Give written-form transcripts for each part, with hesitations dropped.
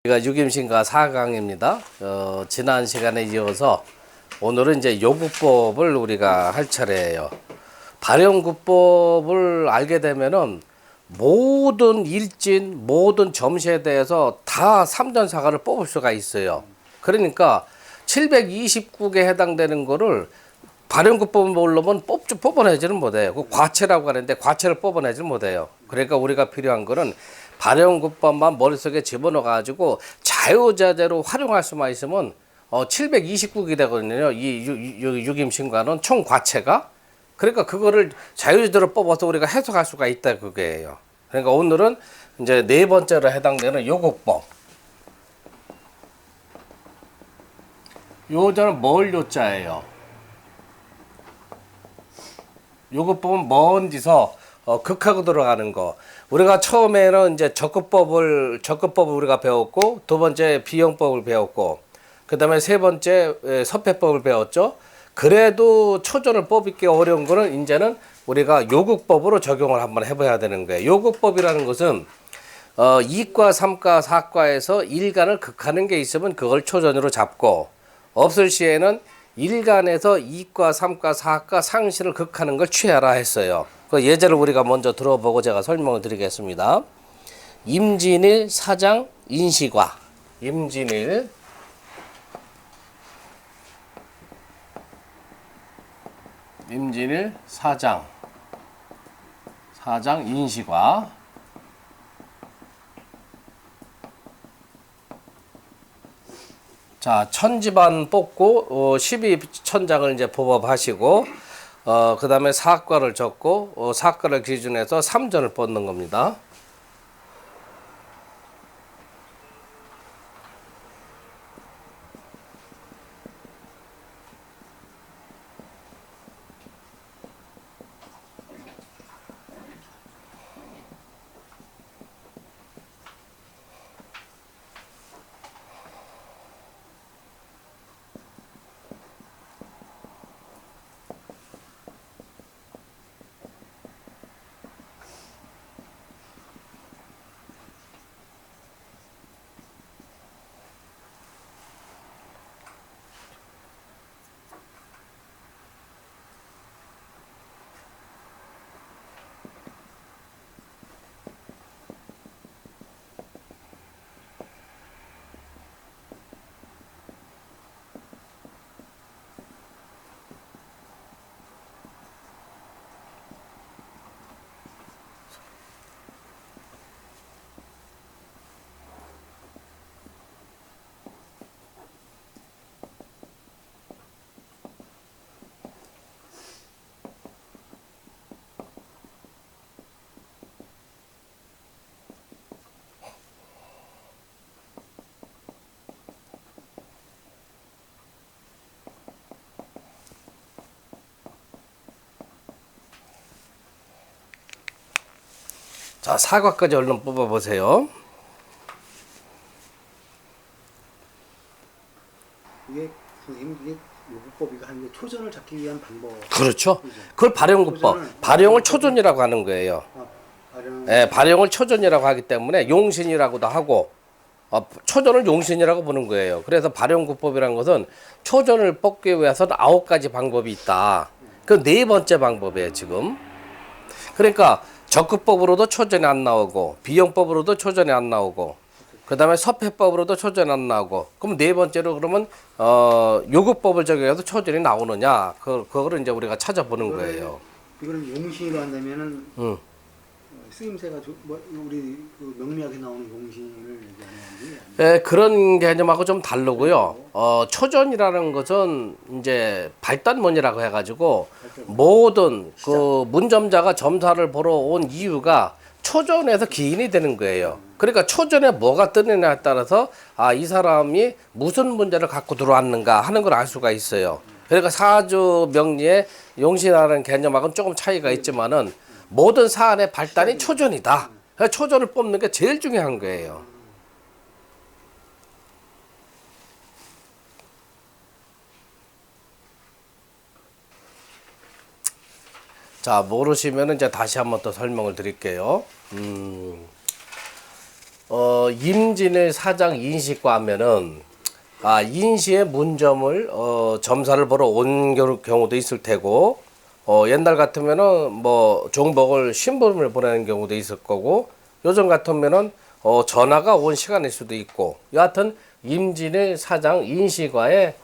우리가 유김신과 4강입니다. 지난 시간에 이어서 오늘은 이제 요구법을 우리가 할 차례예요. 발현구법을 알게 되면은 모든 일진, 모든 점시에 대해서 다 삼전사가를 뽑을 수가 있어요. 그러니까 729개에 해당되는 거를 발현구법을 모르면 뽑아내지는 못해요. 그 과체라고 하는데 과체를 뽑아내지는 못해요. 그러니까 우리가 필요한 거는 발현구법만 머릿속에 집어넣어가지고 자유자재로 활용할 수만 있으면 729개 되거든요. 이 유김신과는 총 과체가. 그러니까 그거를 자유자재로 뽑아서 우리가 해석할 수가 있다 그게예요. 그러니까 오늘은 이제 네 번째로 해당되는 요구법. 요자는 뭘 요자예요? 요구법은 먼 뒤서 극하고 들어가는 거. 우리가 처음에는 이제 적급법을 우리가 배웠고, 두 번째 비용법을 배웠고, 그 다음에 세 번째 서폐법을 배웠죠. 그래도 초전을 뽑기 어려운 거는 이제는 우리가 요구법으로 적용을 한번 해봐야 되는 거예요. 요구법이라는 것은 2과, 3과, 4과에서 일간을 극하는 게 있으면 그걸 초전으로 잡고, 없을 시에는 일간에서 2과, 3과, 4과 상실을 극하는 걸 취하라 했어요. 그 예제를 우리가 먼저 들어보고 제가 설명을 드리겠습니다. 임진일 사장 인시과. 임진일 사장 인시과. 자, 천지반 뽑고 12천장을 이제 뽑아하시고 그 다음에 사과를 적고 사과를 기준해서 3전을 뽑는 겁니다. 자, 사과까지 얼른 뽑아보세요. 이게 선생님 이게 요구법이가 하는 게 초전을 잡기 위한 방법. 그렇죠. 그걸 발현구법. 발용을 초전이라고 하는 거예요. 예, 발용을 초전이라고 하기 때문에 용신이라고도 하고 초전을 용신이라고 보는 거예요. 그래서 발용구법이라는 것은 초전을 뽑기 위해서는 9가지 방법이 있다. 그 네 번째 방법이에요, 지금. 그러니까 적급법으로도 초전이 안 나오고 비용법으로도 초전이 안 나오고 그 다음에 서폐법으로도 초전이 안 나오고 그럼 네 번째로 그러면 요구법을 적용해서 초전이 나오느냐 그거를 이제 우리가 찾아보는 거예요. 이거는 용신으로 한다면은 쓰임새가 우리 그 명리학에 나오는 용신을 얘기하는 건지. 예, 그런 개념하고 좀 다르고요. 초전이라는 것은 이제 발단문이라고 해가지고 모든 그 문점자가 점사를 보러 온 이유가 초전에서 기인이 되는 거예요. 그러니까 초전에 뭐가 뜨느냐에 따라서 이 사람이 무슨 문제를 갖고 들어왔는가 하는 걸 알 수가 있어요. 그러니까 사주 명리에 용신이라는 개념하고는 조금 차이가 있지만은 모든 사안의 발단이 초전이다. 그러니까 초전을 뽑는 게 제일 중요한 거예요. 자, 모르시면 이제 다시 한번 또 설명을 드릴게요. 임진일 사장 인시과 하면은 인시의 문점을 점사를 보러 온 경우도 있을 테고 옛날 같으면은 뭐 종복을 신부름을 보내는 경우도 있을 거고 요즘 같으면은 전화가 온 시간일 수도 있고 여하튼 임진일 사장 인시과에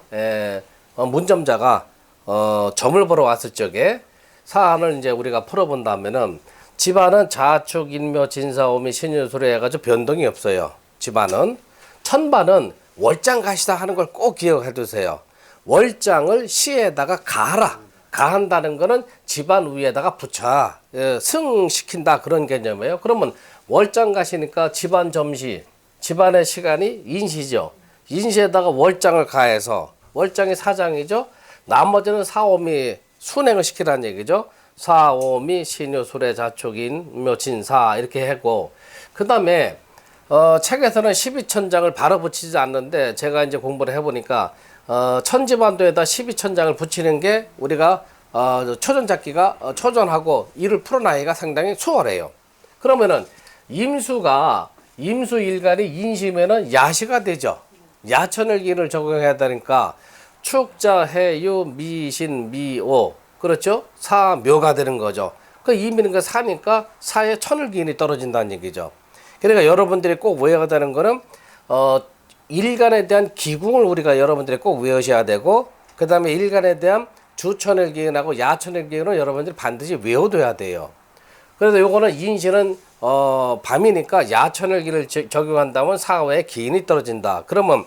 문점자가 점을 보러 왔을 적에 사안을 이제 우리가 풀어본다면은 집안은 자축 인묘 진사오미 신유술에 해가지고 변동이 없어요. 집안은 천반은 월장 가시다 하는 걸 꼭 기억해 두세요. 월장을 시에다가 가하라. 가한다는 거는 집안 위에다가 붙여 승시킨다 그런 개념이에요. 그러면 월장 가시니까 집안 점시, 집안의 시간이 인시죠. 인시에다가 월장을 가해서 월장이 사장이죠. 나머지는 사오미 순행을 시키라는 얘기죠. 사오미 신유술의 자축인 묘진사 이렇게 하고 그 다음에 책에서는 12천장을 바로 붙이지 않는데 제가 이제 공부를 해보니까 천지반도에다 12천장을 붙이는 게 우리가 초전잡기가 초전하고 이를 풀어나기가 상당히 수월해요. 그러면은 임수일간이 인시면은 야시가 되죠. 야천을기를 적용해야 되니까 축자, 해유, 미신, 미오 그렇죠? 사묘가 되는 거죠. 그 이미는 그 사니까 사에 천을기인이 떨어진다는 얘기죠. 그러니까 여러분들이 꼭 외워야 되는 거는 일간에 대한 기궁을 우리가 여러분들이 꼭 외우셔야 되고 그 다음에 일간에 대한 주천을기인하고 야천을기인을 여러분들이 반드시 외워둬야 돼요. 그래서 요거는 인시는 밤이니까 야천을기를 적용한다면 사후에 기인이 떨어진다. 그러면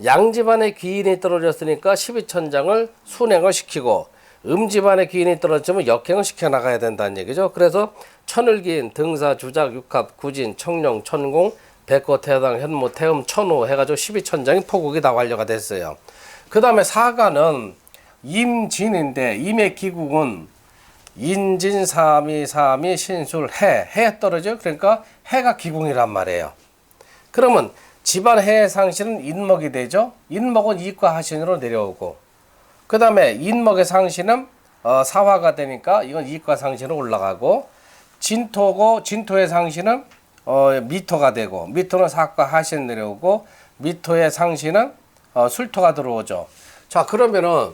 양집안의 기인이 떨어졌으니까 12천장을 순행을 시키고 음집안의 기인이 떨어지면 역행을 시켜나가야 된다는 얘기죠. 그래서 천을기인, 등사, 주작, 육합, 구진, 청룡, 천공, 백호, 태당, 현무, 태음, 천호 해가지고 12천장이 포국이 다 완료가 됐어요. 그 다음에 사가는 임진인데 임의 기국은 인진, 사미, 신술, 해에 떨어져요. 그러니까 해가 기궁이란 말이에요. 그러면 집안 해의 상신은 인목이 되죠. 인목은 이과 하신으로 내려오고 그 다음에 인목의 상신은 사화가 되니까 이건 이과 상신으로 올라가고 진토고 진토의 상신은 미토가 되고 미토는 사과 하신 내려오고 미토의 상신은 술토가 들어오죠. 자 그러면은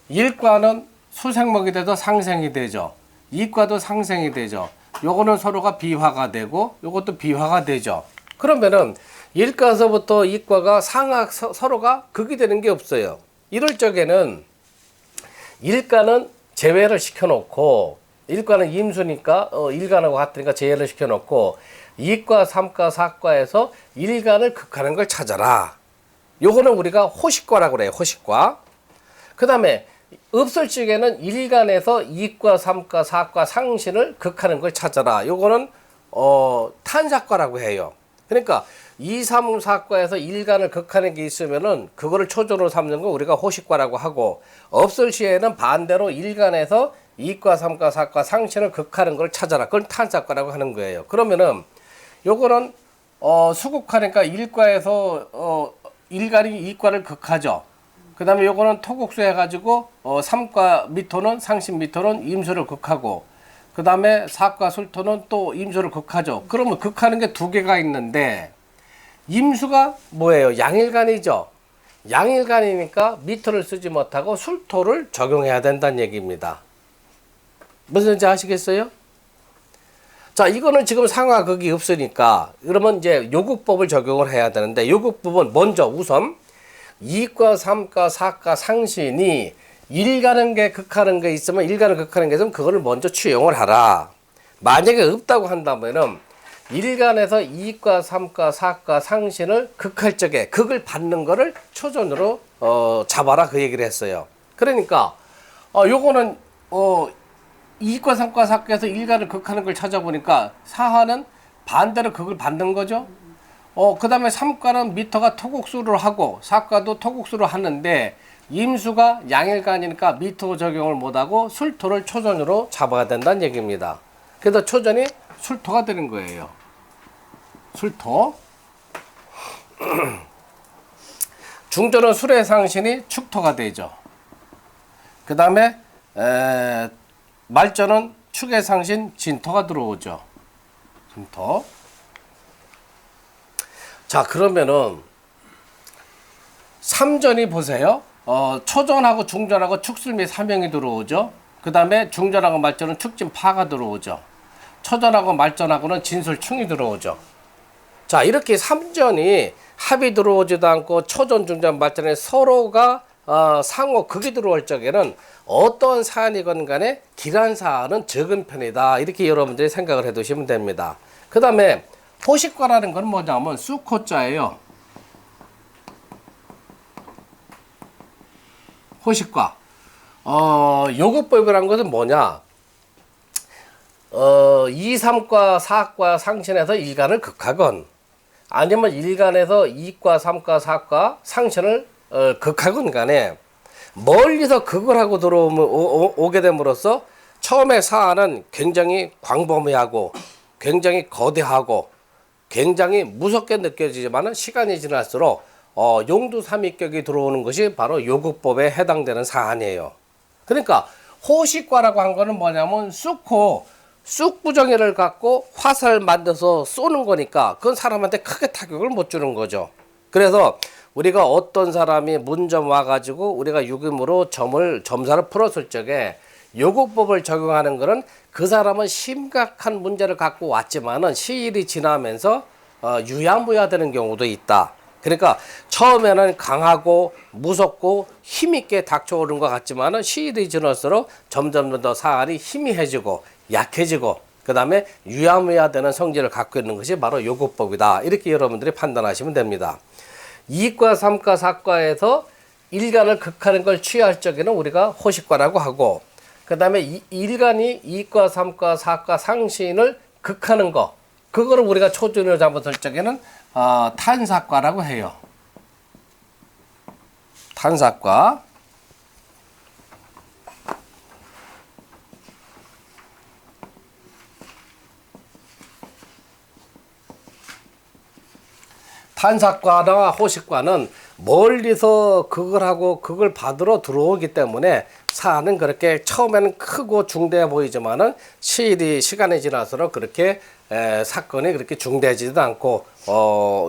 일과는 수생목이 돼도 상생이 되죠. 이과도 상생이 되죠. 요거는 서로가 비화가 되고 요것도 비화가 되죠. 그러면은 일과서부터 이과가 서로가 극이 되는 게 없어요. 이럴 적에는 일과는 제외를 시켜놓고 일과는 임수니까 일간하고 같으니까 제외를 시켜놓고 이과, 삼과, 사과에서 일간을 극하는 걸 찾아라. 요거는 우리가 호식과라고 그래요. 호식과. 그 다음에 없을 적에는 일간에서 이과, 삼과, 사과, 상신을 극하는 걸 찾아라. 요거는 탄사과라고 해요. 그러니까 2, 3, 4과에서 일간을 극하는 게 있으면은 그거를 초전으로 삼는 거 우리가 호식과라고 하고 없을 시에는 반대로 일간에서 2과, 3과, 4과 상신을 극하는 걸 찾아라. 그걸 탄사과라고 하는 거예요. 그러면은 요거는 수국하니까 일과에서 일간이 2과를 극하죠. 그 다음에 요거는 토국수 해가지고 3과 미토는 상신 미토는 임수를 극하고 그 다음에 4과 술토는 또 임수를 극하죠. 그러면 극하는 게 두 개가 있는데 임수가 뭐예요? 양일간이죠. 양일간이니까 미토를 쓰지 못하고 술토를 적용해야 된다는 얘기입니다. 무슨 말인지 아시겠어요? 자, 이거는 지금 상하극이 없으니까 그러면 이제 요국법을 적용을 해야 되는데 요국법은 먼저 우선 2과, 3과, 4과 상신이 일가는 게 극하는 게 있으면 일간을 극하는 게 있으면 그거를 먼저 취용을 하라. 만약에 없다고 한다면은 일간에서 2과, 3과, 4과 상신을 극할 적에 극을 받는 거를 초전으로 잡아라 그 얘기를 했어요. 그러니까 요거는 2과, 3과, 4과에서 일간을 극하는 걸 찾아보니까 사화는 반대로 극을 받는 거죠. 그 다음에 3과는 미토가 토국수를 하고 4과도 토국수를 하는데 임수가 양일간이니까 미토 적용을 못하고 술토를 초전으로 잡아야 된다는 얘기입니다. 그래서 초전이 술토가 되는 거예요. 술토. 중전은 술의 상신이 축토가 되죠. 그 다음에 말전은 축의 상신 진토가 들어오죠. 진토. 자, 그러면은 삼전이 보세요. 초전하고 중전하고 축술 및 사명이 들어오죠. 그 다음에 중전하고 말전은 축진 파가 들어오죠. 초전하고 말전하고는 진술 충이 들어오죠. 자, 이렇게 삼전이 합이 들어오지도 않고 초전, 중전, 말전에 서로가 상호 극이 들어올 적에는 어떤 사안이건 간에 기란 사안은 적은 편이다. 이렇게 여러분들이 생각을 해 두시면 됩니다. 그 다음에 호식과라는 건 뭐냐면 쑥호자예요. 호식과. 요거법이라는 것은 뭐냐? 2, 3과, 4과 상신해서 일간을 극하건 아니면 일간에서 2과, 3과, 4과 상신을 극하건 간에 멀리서 극을 하고 오게 됨으로써 처음에 사안은 굉장히 광범위하고 굉장히 거대하고 굉장히 무섭게 느껴지지만 시간이 지날수록 용두삼위격이 들어오는 것이 바로 요극법에 해당되는 사안이에요. 그러니까 호식과라고 한 거는 뭐냐면 쑥구정이를 갖고 화살을 만들어서 쏘는 거니까 그건 사람한테 크게 타격을 못 주는 거죠. 그래서 우리가 어떤 사람이 문점 와가지고 우리가 유금으로 점사를 풀었을 적에 요극법을 적용하는 거는 그 사람은 심각한 문제를 갖고 왔지만은 시일이 지나면서 유야무야 되는 경우도 있다. 그러니까 처음에는 강하고 무섭고 힘있게 닥쳐오는 것 같지만은 시일이 지날수록 점점 더 사안이 희미해지고 약해지고 그 다음에 유야무야 되는 성질을 갖고 있는 것이 바로 요극법이다. 이렇게 여러분들이 판단하시면 됩니다. 2과, 3과, 4과에서 일간을 극하는 걸 취할 적에는 우리가 호식과라고 하고 그 다음에 일간이 2과, 3과, 4과 상신을 극하는 거 그거를 우리가 초전으로 잡았을 적에는 탄사과라고 해요. 탄사과. 탄사과나 호식과는 멀리서 극을 하고 극을 받으러 들어오기 때문에 사안은 그렇게 처음에는 크고 중대해 보이지만은 시간이 지날수록 그렇게 사건이 그렇게 중대하지도 않고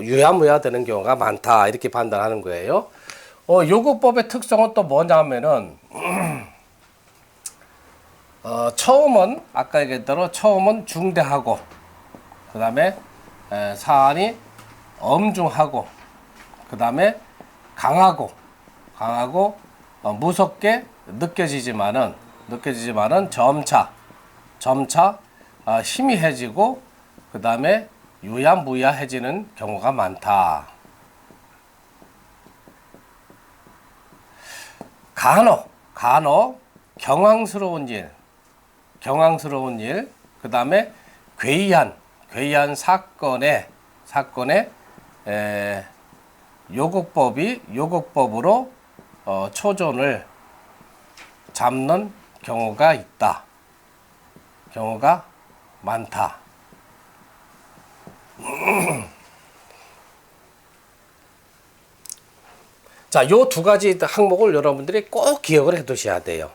유야무야 되는 경우가 많다 이렇게 판단하는 거예요. 요거법의 특성은 또 뭐냐면은 처음은 아까 얘기했던 대로 처음은 중대하고 그 다음에 사안이 엄중하고 그 다음에 강하고 무섭게 느껴지지만은 점차 희미해지고 그 다음에 유야무야해지는 경우가 많다. 간혹 경황스러운 일, 그 다음에 괴이한 사건에 요극법으로 초전을 잡는 경우가 있다. 경우가 많다. 자, 요 두 가지 항목을 여러분들이 꼭 기억을 해 두셔야 돼요.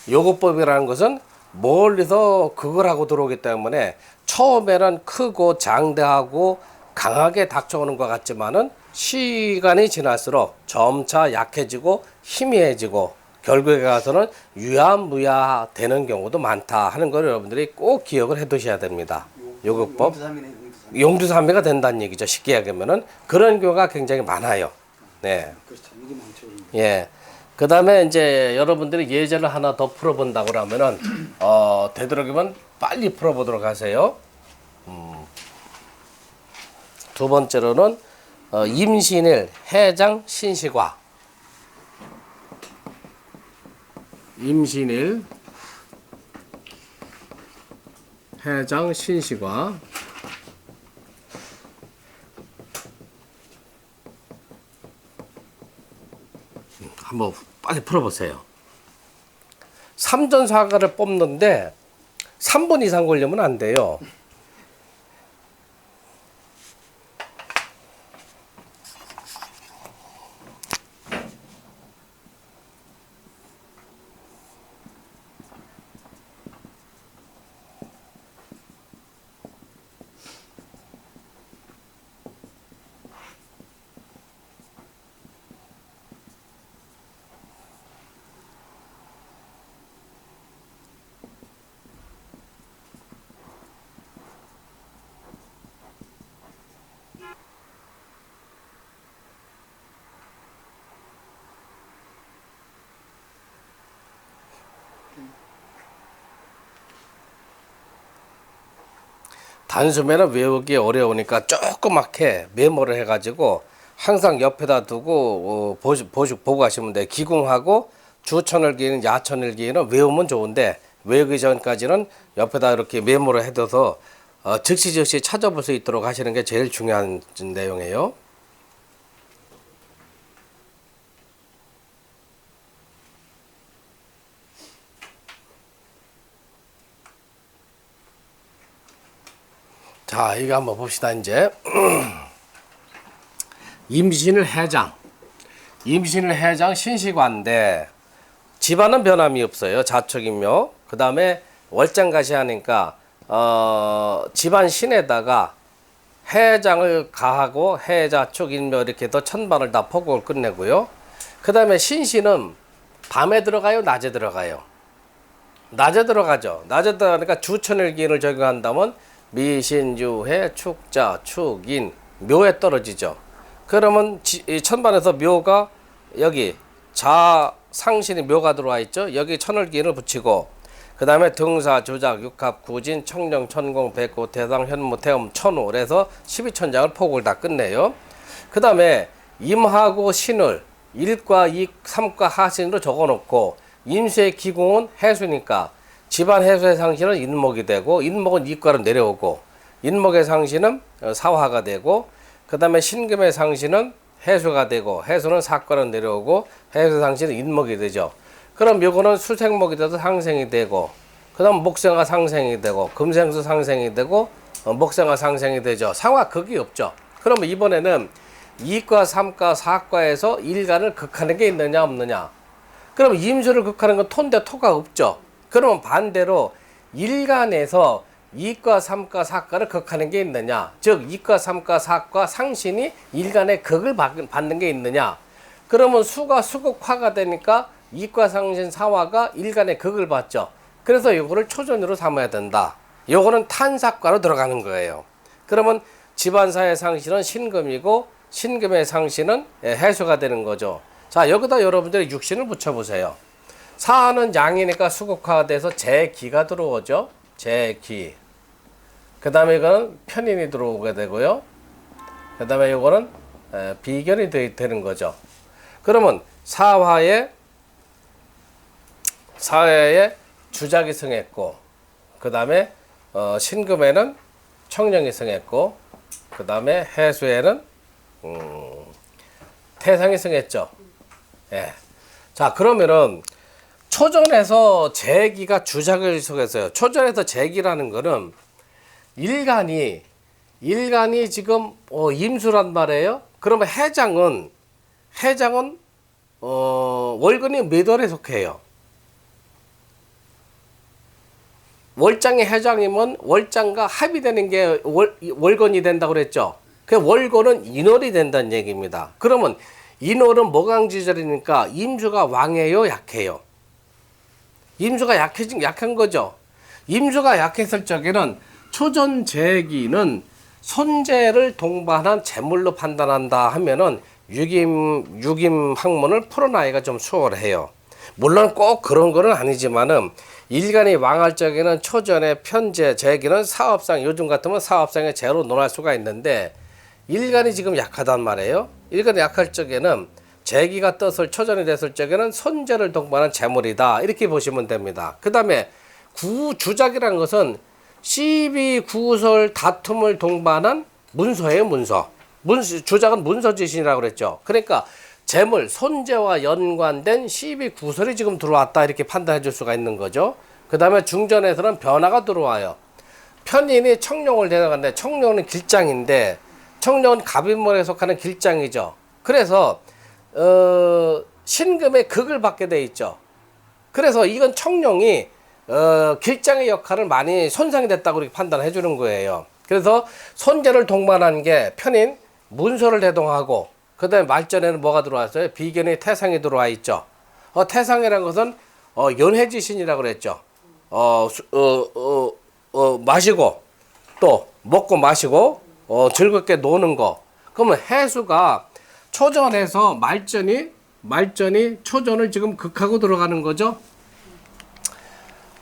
요거법이라는 것은 멀리서 극을 하고 들어오기 때문에 처음에는 크고 장대하고 강하게 닥쳐오는 것 같지만은 시간이 지날수록 점차 약해지고 희미해지고 결국에 가서는 유야무야 되는 경우도 많다 하는 걸 여러분들이 꼭 기억을 해 두셔야 됩니다. 요거법. 용두삼미가 된다는 얘기죠. 쉽게 얘기하면은 그런 경우가 굉장히 많아요. 네. 그렇죠. 이게 많죠. 예. 그 다음에 이제 여러분들이 예제를 하나 더 풀어본다고 그러면은, 되도록이면 빨리 풀어보도록 하세요. 두 번째로는, 임신일, 해장, 신시과. 임신일, 해장, 신시과. 한번 빨리 풀어보세요. 삼전사가를 뽑는데 3분 이상 걸리면 안 돼요. 단숨에는 외우기 어려우니까 조그맣게 메모를 해가지고 항상 옆에다 두고 보고 가시면 돼요. 기궁하고 주천을기는 야천을기는 외우면 좋은데 외우기 전까지는 옆에다 이렇게 메모를 해둬서 즉시 찾아볼 수 있도록 하시는 게 제일 중요한 내용이에요. 자, 이거 한번 봅시다. 이제 임신을 해장, 임신을 해장 신시관인데 집안은 변함이 없어요. 자축인묘. 그 다음에 월장가시 하니까 집안 신에다가 해장을 가하고 해자축 인묘 이렇게 해서 천반을 다 포곡을 끝내고요. 그 다음에 신시는 밤에 들어가요, 낮에 들어가요? 낮에 들어가죠. 낮에 들어가니까 주천일기인을 적용한다면 미신유해 축자 축인 묘에 떨어지죠. 그러면 이 천반에서 묘가 여기 자상신이 묘가 들어와 있죠. 여기 천을기인을 붙이고 그 다음에 등사 조작 육합 구진 청령 천공 백구 대상 현무 태음 천우 그래서 12천장을 포곡을 다 끝내요. 그 다음에 임하고 신을 1과 2, 3과 하신으로 적어놓고 임수의 기공은 해수니까 집안 해수의 상신은 인목이 되고 인목은 이과로 내려오고 인목의 상신은 사화가 되고 그 다음에 신금의 상신은 해수가 되고 해수는 사과로 내려오고 해수 상신은 인목이 되죠. 그럼 요거는 수생목이 돼서 상생이 되고 그 다음 목생화 상생이 되고 금생수 상생이 되고 목생화 상생이 되죠. 상화 극이 없죠. 그러면 이번에는 2과 3과 4과에서 일간을 극하는 게 있느냐 없느냐. 그럼 임수를 극하는 건 토인데 토가 없죠. 그러면 반대로 일간에서 2과 3과 4과를 극하는 게 있느냐. 즉 2과 3과 4과 상신이 일간의 극을 받는 게 있느냐. 그러면 수가 수극화가 되니까 2과 상신 사화가 일간의 극을 받죠. 그래서 이거를 초전으로 삼아야 된다. 요거는 탄삭과로 들어가는 거예요. 그러면 집안사의 상신은 신금이고 신금의 상신은 해수가 되는 거죠. 자, 여기다 여러분들이 육신을 붙여보세요. 사하는 양이니까 수극화가 돼서 제기가 들어오죠. 제기. 그 다음에 이거는 편인이 들어오게 되고요. 그 다음에 이거는 비견이 되는 거죠. 그러면 사화에 주작이 승했고, 그 다음에 신금에는 청령이 승했고, 그 다음에 해수에는 태상이 승했죠. 예. 자, 그러면은 초전에서 제기가 주작을 속했어요. 초전에서 제기라는 거는 일간이 지금 임수란 말이에요. 그러면 해장은 월근이 몇 월에 속해요? 월장의 해장이면 월장과 합의되는 게 월건이 된다고 그랬죠. 그 월건은 인월이 된다는 얘기입니다. 그러면 인월은 모강지절이니까 임수가 왕해요, 약해요? 임수가 약한 거죠. 임수가 약했을 적에는 초전제기는 손재를 동반한 재물로 판단한다 하면은 육임 학문을 풀어나기가 좀 수월해요. 물론 꼭 그런 거는 아니지만은 일간이 왕할 적에는 초전의 편재 제기는 사업상 요즘 같으면 사업상의 재로 논할 수가 있는데 일간이 지금 약하단 말이에요. 일간이 약할 적에는 제기가 떴을 초전이 됐을 적에는 손재를 동반한 재물이다 이렇게 보시면 됩니다. 그 다음에 구주작이라는 것은 시비 구설 다툼을 동반한 문서예요. 문서. 주작은 문서지신이라고 그랬죠. 그러니까 재물 손재와 연관된 시비 구설이 지금 들어왔다 이렇게 판단해 줄 수가 있는 거죠. 그 다음에 중전에서는 변화가 들어와요. 편인이 청룡을 데려갔는데 청룡은 길장인데 청룡은 갑인물에 속하는 길장이죠. 그래서 신금의 극을 받게 돼 있죠. 그래서 이건 청룡이 길장의 역할을 많이 손상이 됐다고 이렇게 판단해 주는 거예요. 그래서 손재를 동반한 게 편인 문서를 대동하고 그 다음에 말전에는 뭐가 들어왔어요? 비견의 태상이 들어와 있죠. 태상이라는 것은 연해지신이라고 그랬죠. 마시고 또 먹고 마시고 즐겁게 노는 거. 그러면 해수가 초전에서 말전이 초전을 지금 극하고 들어가는 거죠.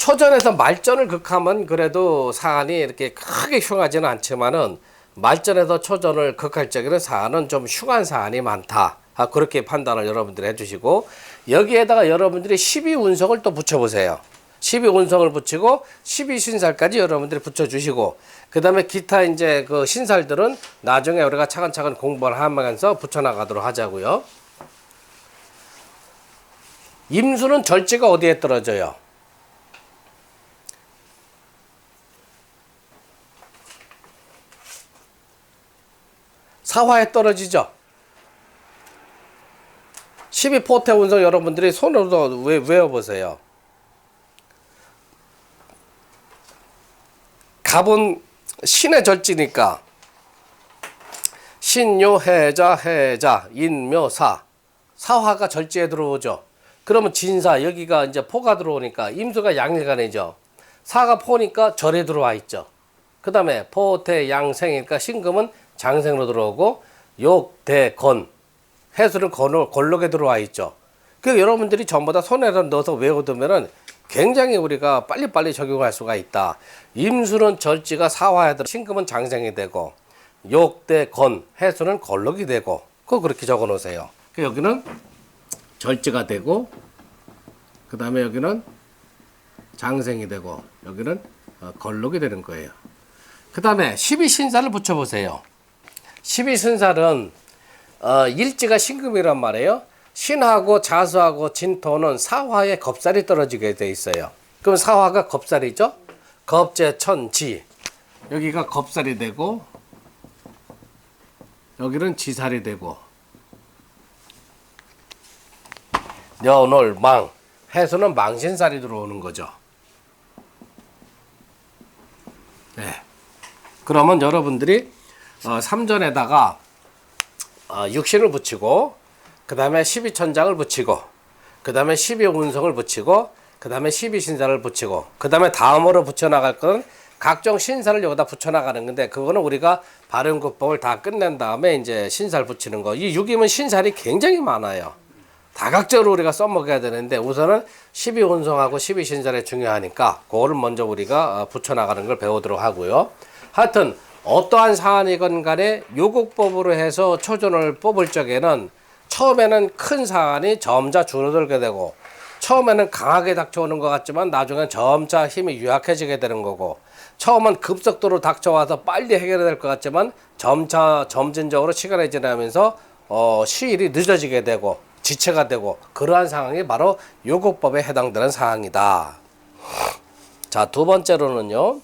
초전에서 말전을 극하면 그래도 사안이 이렇게 크게 흉하지는 않지만은 말전에서 초전을 극할 적에는 사안은 좀 흉한 사안이 많다. 그렇게 판단을 여러분들이 해주시고, 여기에다가 여러분들이 12운성을 또 붙여보세요. 12운성을 붙이고 12신살까지 여러분들이 붙여주시고, 그 다음에 기타 이제 그 신살들은 나중에 우리가 차근차근 공부를 하면서 붙여나가도록 하자고요. 임수는 절지가 어디에 떨어져요? 사화에 떨어지죠. 12포태 운성 여러분들이 손으로 외워보세요. 갑은 신의 절지니까 신요 해자 인묘사 사화가 절지에 들어오죠. 그러면 진사 여기가 이제 포가 들어오니까 임수가 양일간이죠. 사가 포니까 절에 들어와 있죠. 그 다음에 포태 양생이니까 신금은 장생으로 들어오고 욕, 대, 건 해수는 걸록에 들어와 있죠. 그 여러분들이 전부 다 손에다 넣어서 외워두면은 굉장히 우리가 빨리빨리 적용할 수가 있다. 임수는 절지가 사화에 들어 신금은 장생이 되고 욕, 대, 건 해수는 걸록이 되고 그거 그렇게 적어 놓으세요. 여기는 절지가 되고 그 다음에 여기는 장생이 되고 여기는 걸록이 되는 거예요. 그 다음에 12신살을 붙여보세요. 12신살은 일지가 신금이란 말이에요. 신하고 자수하고 진토는 사화에 겁살이 떨어지게 돼 있어요. 그럼 사화가 겁살이죠. 겁재 천지 여기가 겁살이 되고 여기는 지살이 되고 녀놀망 해수는 망신살이 들어오는 거죠. 네. 그러면 여러분들이 3전에다가 육신을 붙이고 그 다음에 12천장을 붙이고 그 다음에 12운성을 붙이고 그 다음에 12신사를 붙이고 그 다음에 다음으로 붙여나갈 건 각종 신사를 여기다 붙여나가는 건데 그거는 우리가 발음구법을 다 끝낸 다음에 이제 신사를 붙이는 거. 이 6이면 신살이 굉장히 많아요. 다각적으로 우리가 써먹어야 되는데 우선은 12운성하고 12신살이 중요하니까 그거를 먼저 우리가 붙여나가는 걸 배우도록 하고요. 하여튼 어떠한 사안이건 간에 요곡법으로 해서 초전을 뽑을 적에는 처음에는 큰 사안이 점차 줄어들게 되고 처음에는 강하게 닥쳐오는 것 같지만 나중엔 점차 힘이 유약해지게 되는 거고 처음은 급속도로 닥쳐와서 빨리 해결될 것 같지만 점차 점진적으로 시간이 지나면서 시일이 늦어지게 되고 지체가 되고 그러한 상황이 바로 요곡법에 해당되는 상황이다. 자, 두 번째로는요.